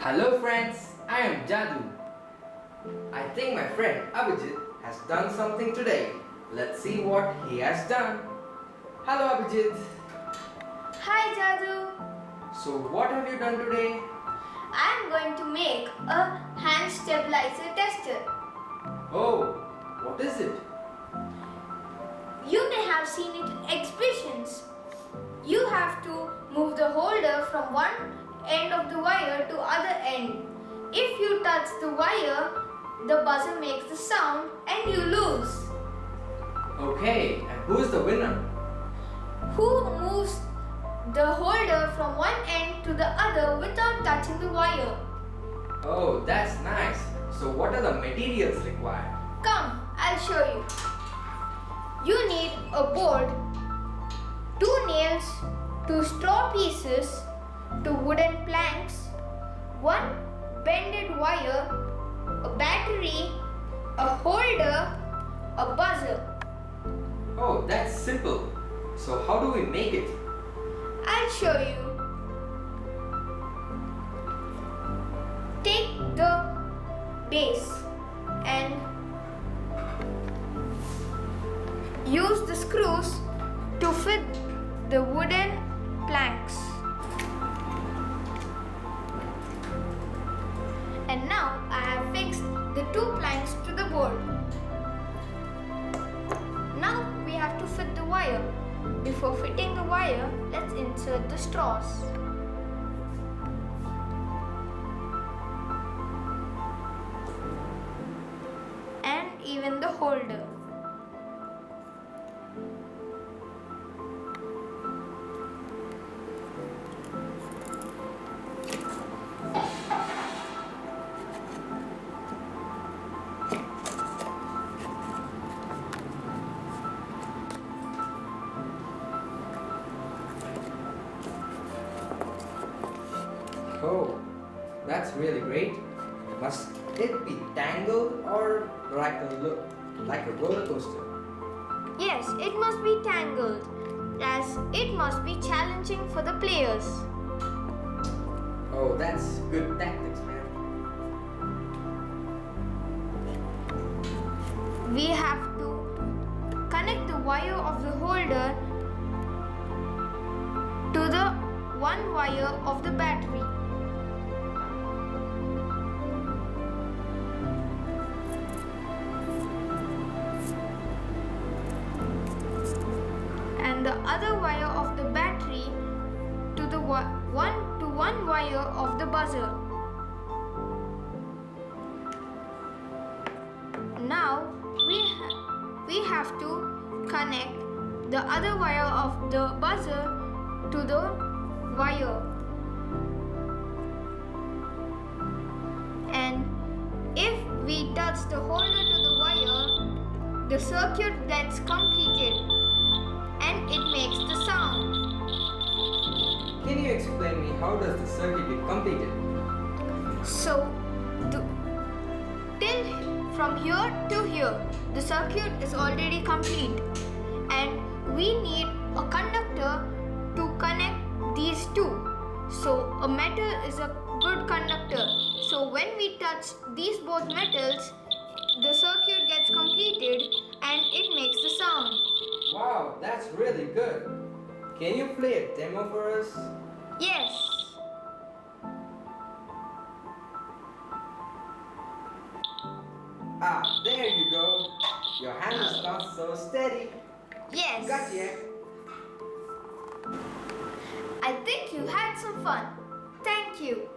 Hello friends, I am Jadu. I think my friend Abhijit has done something today. Let's see what he has done. Hello Abhijit. Hi Jadu. So what have you done today? I am going to make a hand stabilizer tester. Oh, what is it? You may have seen it in exhibitions. You have to move the holder from one end of the wire to other end. If you touch the wire, the buzzer makes the sound and you lose. Okay, and who is the winner? Who moves the holder from one end to the other without touching the wire? Oh, that's nice. So what are the materials required? Come, I'll show you. You need a board, 2 nails, 2 straw pieces, 2 wooden planks, 1 bended wire, a battery, a holder, a buzzer. Oh, that's simple. So how do we make it? I'll show you. Take the base and use the screws to fit the wooden planks. And now I have fixed the 2 planks to the board. Now we have to fit the wire. Before fitting the wire, let's insert the straws. And even the holder. Oh, that's really great. Must it be tangled or like a roller coaster? Yes, it must be tangled, as it must be challenging for the players. Oh, that's good tactics, man. We have to connect the wire of the holder to the one wire of the battery. And the other wire of the battery to the one wire of the buzzer. Now we have to connect the other wire of the buzzer to the wire. And if we touch the holder to the wire, the circuit gets completed and it makes the sound. Can you explain me how does the circuit get completed? So, till from here to here, the circuit is already complete, and we need a conductor to connect these two. So, a metal is a good conductor. So, when we touch these both metals, the circuit gets completed and it makes the sound. Wow, that's really good. Can you play a demo for us? Yes. Ah, there you go. Your hand is not so steady. Yes. Gotcha. I think you had some fun. Thank you.